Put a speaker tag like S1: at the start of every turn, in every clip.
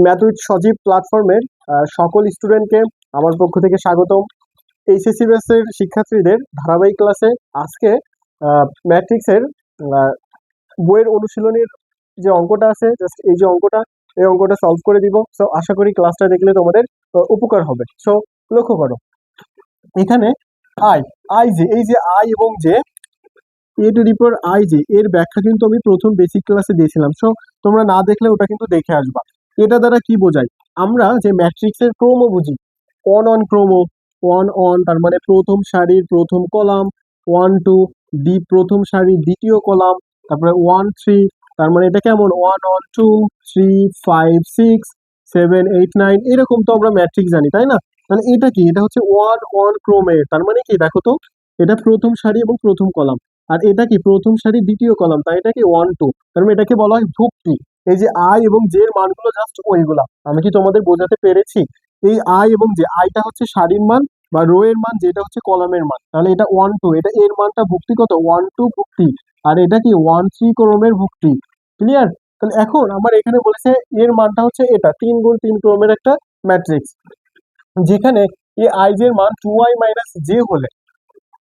S1: Math with সজীব প্ল্যাটফর্মের সকল স্টুডেন্টকে আমার পক্ষ থেকে স্বাগতম। এইচএসসি ব্যাচের শিক্ষার্থীদের ধারাবাহিক ক্লাসে আজকে ম্যাট্রিক্সের বইয়ের অনুশীলনীর যে অঙ্কটা আছে, জাস্ট এই অঙ্কটা সলভ করে দিব। সো আশা করি ক্লাসটা দেখলে তোমাদের উপকার হবে। সো লক্ষ্য করো, এখানে আই আই জে, এই যে আই এবং J, A to the power I J এর ব্যাখ্যা কিন্তু আমি প্রথম বেসিক ক্লাসে দিয়েছিলাম। সো তোমরা না দেখলে ওটা কিন্তু দেখে আসবা। এটা দ্বারা কি বোঝায়, আমরা যে ম্যাট্রিক্সের ক্রম বুঝি, অন অন ক্রম, অন অন তার মানে প্রথম সারির প্রথম কলাম, ওয়ান টু ডি প্রথম সারির দ্বিতীয় কলাম, তারপরে ওয়ান থ্রি, তার মানে এটা কেমন, one one two three five six seven eight nine, এরকম তো আমরা ম্যাট্রিক্স জানি, তাই না? তাহলে এটা কি, এটা হচ্ছে ওয়ান অন ক্রমের, তার মানে কি দেখো তো, এটা প্রথম সারি এবং প্রথম কলাম। আর এটা কি প্রথম সারি দ্বিতীয় কলাম, তাই এটা কি ওয়ান টু, তার মানে এটাকে বলা হয় ভুক্তি। এই যে আই এবং জে এর মানগুলো জাস্ট ওইগুলা, আমি কি তোমাদের বোঝাতে পেরেছি? এই আই এবং জে, আইটা হচ্ছে সারির মান বা রো এর মান, যেটা হচ্ছে কলামের মান, তাহলে এটা ওয়ান টু, এটা এর মানটা ভুক্তি কত, ওয়ান টু ভুক্তি। আর এটা কি ওয়ান থ্রি ক্রমের ভুক্তি। ক্লিয়ার? তাহলে এখন আমার এখানে বলেছে এর মানটা হচ্ছে এটা 3 গুণ 3 ক্রমের একটা ম্যাট্রিক্স, যেখানে এই আই জে এর মান 2i মাইনাস জে হলে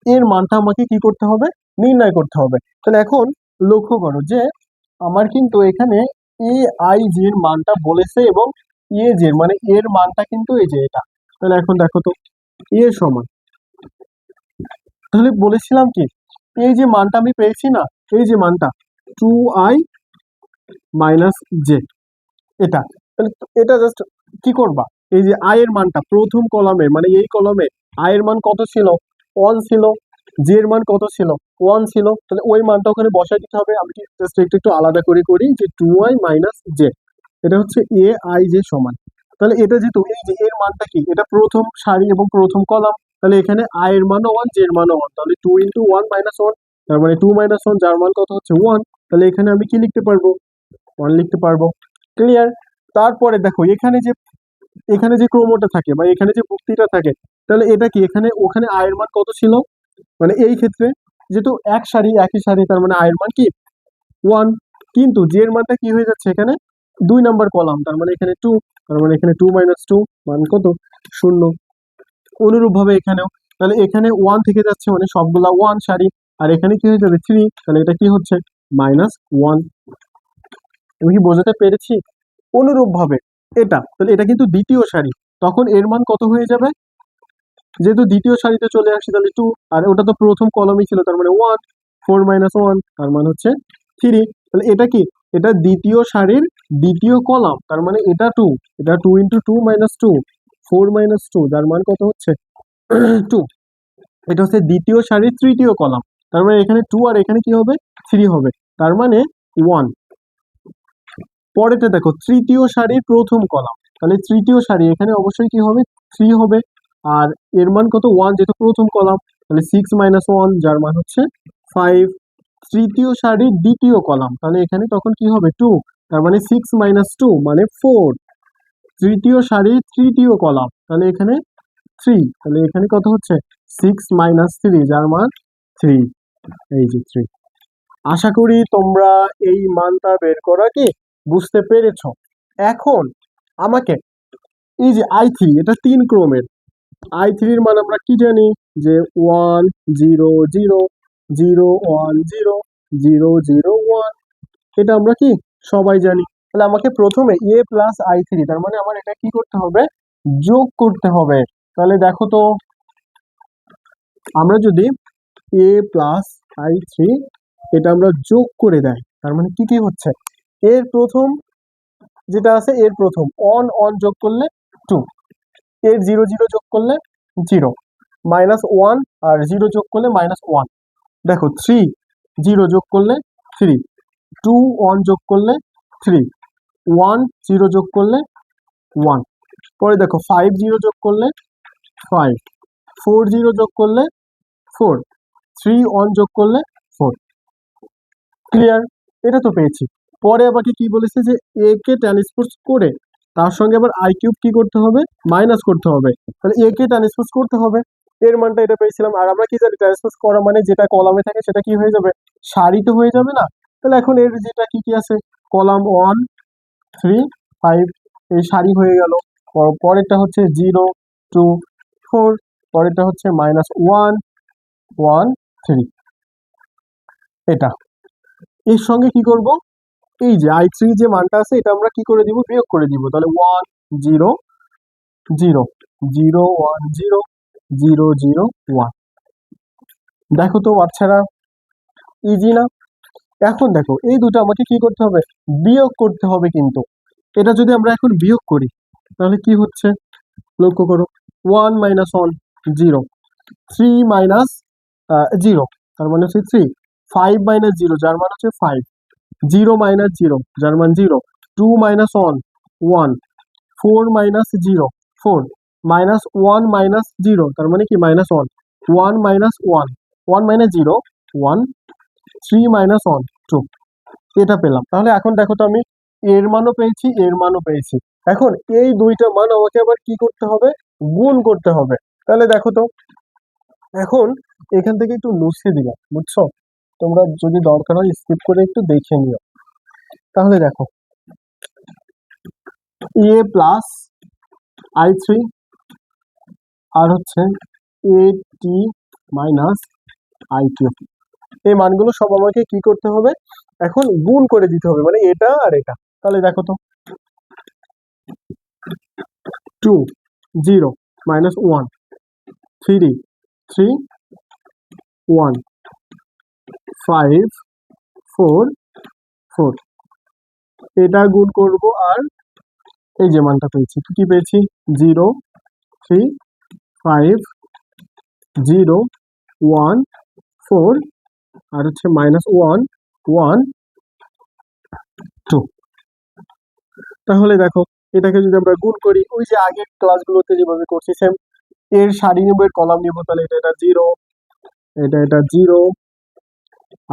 S1: এর মানটা আমাকে কি করতে হবে, নির্ণয় করতে হবে। তাহলে এখন লক্ষ্য করো যে আমার কিন্তু এখানে এ আই জে এর মানটা বলেছে এবং এ জে মানে এর মানটা কিন্তু এই যে এটা। তাহলে এখন দেখো তো, এ সমান, তাহলে বলেছিলাম কি, এই যে মানটা আমি পেয়েছি না, এই যে মানটা 2i মাইনাস জে, এটা, তাহলে এটা জাস্ট কি করবা, এই যে আই এর মানটা প্রথম কলামে মানে এই কলামে আই এর মান কত ছিল, 1 ছিল, জে এর মান কত ছিল, 1 ছিল, তাহলে ওই মানটা ওখানে বসাই দিতে হবে। আমি জাস্ট একটু একটু আলাদা করে করি, যে 2i মাইনাস জে, এটা হচ্ছে এ আই জে সমান। তাহলে এটা যেহেতু এই যে এর মানটা কি, এটা প্রথম সারি এবং প্রথম কলাম, তাহলে এখানে আই এর মানও 1, জে এর মানও 1, তাহলে 2 ইন্টু 1 মাইনাস 1, তার মানে 2 মাইনাস 1, যার মান কত হচ্ছে 1। তাহলে এখানে আমি কি লিখতে পারবো, 1 লিখতে পারবো। ক্লিয়ার? তারপরে দেখো এখানে যে ক্রমটা থাকে বা এখানে যে ভুক্তিটা থাকে, তাহলে এটা কি, এখানে ওখানে আয়ের মান কত ছিল, মানে এই ক্ষেত্রে যেহেতু একই সারি, তার মানে আয়ের মান কি 1, কিন্তু জে এর মানটা কি হয়ে যাচ্ছে এখানে 2 নাম্বার কলাম, তার মানে এখানে 2, তার মানে এখানে 2 মাইনাস 2 মান কত, 0। অনুরূপ ভাবে এখানেও, তাহলে এখানে 1 থেকে যাচ্ছে মানে সবগুলা 1 সারি, আর এখানে কি হয়ে যাবে 3, তাহলে এটা কি হচ্ছে মাইনাস 1। আমি কি বোঝাতে পেরেছি? অনুরূপ ভাবে এটা, তাহলে এটা কিন্তু দ্বিতীয় সারি, তখন এর মান কত হয়ে যাবে, যেহেতু দ্বিতীয় সারিতে চলে আসছে তাহলে 2, আর ওটা তো প্রথম কলমই ছিল, তার মানে 1, 4 মাইনাস 1, তার মানে হচ্ছে 3। তাহলে এটা কি, এটা দ্বিতীয় সারির দ্বিতীয় কলাম, তার মানে এটা 2, এটা 2 ইন্টু 2 মাইনাস 2, 4 মাইনাস 2, যার মান কত হচ্ছে 2। এটা হচ্ছে দ্বিতীয় সারির তৃতীয় কলাম, তার মানে এখানে 2 আর এখানে কি হবে 3 হবে, তার মানে 1। পরেতে দেখো তৃতীয় সারির প্রথম কলাম, তাহলে তৃতীয় সারি এখানে অবশ্যই কি হবে 3 হবে, আর এর মান কত 1, যেহেতু প্রথম কলাম, তাহলে 6 মাইনাস 1, যার মান হচ্ছে 5। তৃতীয় সারির দ্বিতীয় কলাম, তাহলে এখানে তখন কি হবে 2, তার মানে 6 মাইনাস 2 মানে 4। তৃতীয় সারির তৃতীয় কলাম, তাহলে এখানে 3, তাহলে এখানে কত হচ্ছে 6 মাইনাস 3, যার মান 3, এই যে 3। আশা করি তোমরা এই মানটা বের করা কি বুঝতে পেরেছো। এখন আমাকে এই যে আই থ্রি, এটা 3 ক্রমের, আই থ্রির মান আমরা কি জানি, যে 1 0 0 0 1 0 0 0 1, এটা আমরা কি সবাই জানি। তাহলে আমাকে প্রথমে এ প্লাস আই থ্রি, তার মানে আমার এটা কি করতে হবে, যোগ করতে হবে। তাহলে দেখো তো, আমরা যদি এ প্লাস আই থ্রি এটা আমরা যোগ করে দেয়, তার মানে কি কি হচ্ছে, এর প্রথম যেটা আছে, এর প্রথম অন অন যোগ করলে 2, এর 0 0 যোগ করলে 0, মাইনাস 1 আর 0 যোগ করলে মাইনাস 1। দেখো 3 0 যোগ করলে 3, 2 1 যোগ করলে 3, 1 0 যোগ করলে 1। পরে দেখো 5 0 যোগ করলে 5, 4 0 যোগ করলে 4, 3 1 যোগ করলে 4। ক্লিয়ার? এটা তো পেয়েছি। পরে আমাকে কি বলেছে, যে এ কে ট্রান্সপোজ করে তার সঙ্গে আবার আই কিউব কি করতে হবে, মাইনাস করতে হবে। তাহলে এ কে ট্রান্সপোজ করতে হবে, এর মানটা এটা পেয়েছিলাম, আর আমরা কি জানি ট্রান্সপোজ করা মানে যেটা কলামে থাকে সেটা কি হয়ে যাবে, সারিতে হয়ে যাবে না। তাহলে এখন এর যেটা কি কি আছে, কলাম 1 3 5 এই সারি হয়ে গেল। পরেরটা হচ্ছে 0 2 4, পরেরটা হচ্ছে -1 1 3। এটা এর সঙ্গে কি করব, এই যে i3 যে মানটা আছে এটা আমরা কি করে দিব, বিয়োগ করে দিব। তাহলে 1 0 0 0 1 0 0 0 1। দেখো তো বাচ্চারা, ইজি না? এখন দেখো এই দুটো আমাকে কি করতে হবে, বিয়োগ করতে হবে। কিন্তু এটা যদি আমরা এখন বিয়োগ করি তাহলে কি হচ্ছে লক্ষ্য করো, 1 - 1 0, 3 - 0 তার মানে হচ্ছে 3, 5 - 0 যার মানে হচ্ছে 5, 0 - 0 যার মানে 0, 2 - 1 1, 4 - 0 4, -1 - 0 তার মানে কি -1, 1 - 1 1 - 0 1, 3 - 1 2। এটা পেলাম। তাহলে এখন দেখো তো আমি এর মানও পেয়েছি, এর মানও পেয়েছি। এখন এই দুইটা মান আমাকে আবার কি করতে হবে, গুণ করতে হবে। তাহলে দেখো তো, এখন এখান থেকে একটু মুছে দিলাম, বুঝছো? তোমরা যদি দরকার হয় স্কিপ করে একটু দেখে নিও। তাহলে দেখো, এ প্লাস i3 আর হচ্ছে এ টি মাইনাস i2, এই মানগুলো সব আমাকে কি করতে হবে, এখন গুণ করে দিতে হবে, মানে এটা আর এটা। তাহলে দেখো তো, 2 0 -1 3 3 1 5 4 4, এটা গুণ করব। আর এই যে মানটা পেয়েছি, কি পেয়েছি, 0 3 5 0 1 4 আর হচ্ছে -1 1 2। তাহলে দেখো, এটাকে যদি আমরা গুণ করি ওই যে আগের ক্লাসগুলোতে যেভাবে করছি সেম, এর সারি নিব, এর কলাম নিব। তাহলে এটা 0, এটা 0,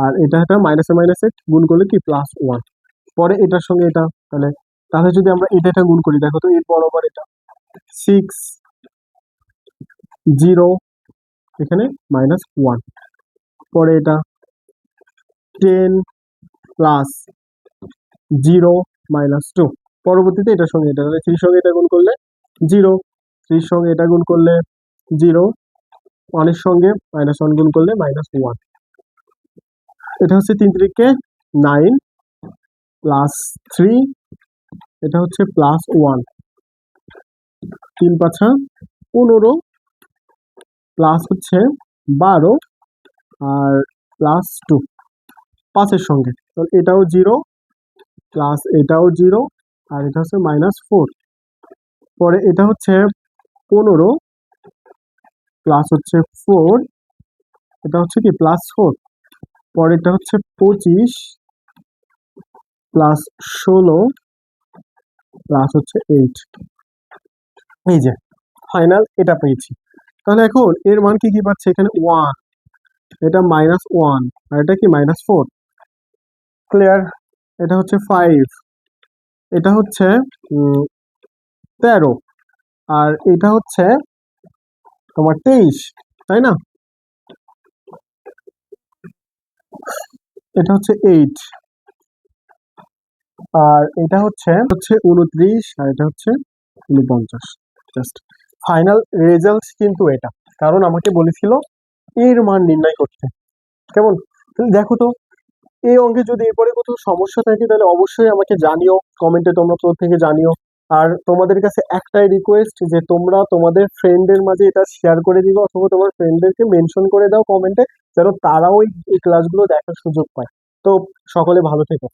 S1: আর এটা মাইনাসে মাইনাসে গুণ করলে কি +1, পরে এটার সঙ্গে এটা। তাহলে তাহলে যদি আমরা এটা গুণ করি, দেখো তো এর বরাবর এটা 6 0, এখানে -1, পরে এটা 10 প্লাস 0 -2, পরবর্তীতে এটার সঙ্গে এটা, তাহলে 3 সঙ্গে এটা গুণ করলে 0, 3 সঙ্গে এটা গুণ করলে 0, 1 এর সঙ্গে -1 গুণ করলে -1। এটা হচ্ছে 3 3 9 প্লাস 3, এটা হচ্ছে +1, 3 5 15 প্লাস হচ্ছে 12 আর +2 5 এর সঙ্গে, তাহলে এটাও 0 প্লাস এটাও 0 আর এটা হচ্ছে -4, পরে এটা হচ্ছে 15 প্লাস হচ্ছে 4, এটা হচ্ছে কি +4, পরেরটা হচ্ছে 25 প্লাস 16 প্লাস হচ্ছে 8। এই যে ফাইনাল এটা পেয়েছি। তাহলে এখন এর মান কি কি পাচ্ছে, এখানে 1, এটা -1 আর এটা কি -4, ক্লিয়ার? এটা হচ্ছে 5, এটা হচ্ছে 13, আর এটা হচ্ছে তোমার 23, তাই না? এটা হচ্ছে 8, আর এটা হচ্ছে 29, আর এটা হচ্ছে 49। জাস্ট ফাইনাল রেজাল্ট কিন্তু এটা, কারণ আমাকে বলেছিল এর মান নির্ণয় করতে। কেমন? দেখো তো, এই অঙ্কে যদি এরপরে কোথাও সমস্যা থাকে তাহলে অবশ্যই আমাকে জানিও, কমেন্টে তোমরা প্রত্যেকে জানিও। আর তোমাদের কাছে একটাই রিকোয়েস্ট যে তোমরা তোমাদের ফ্রেন্ডের মাঝে এটা শেয়ার করে দিবে, অথবা তোমার ফ্রেন্ডদেরকে মেনশন করে দাও কমেন্টে, যেন তারাও এই ক্লাসগুলো দেখার সুযোগ পায়। তো সকলে ভালো থেকো।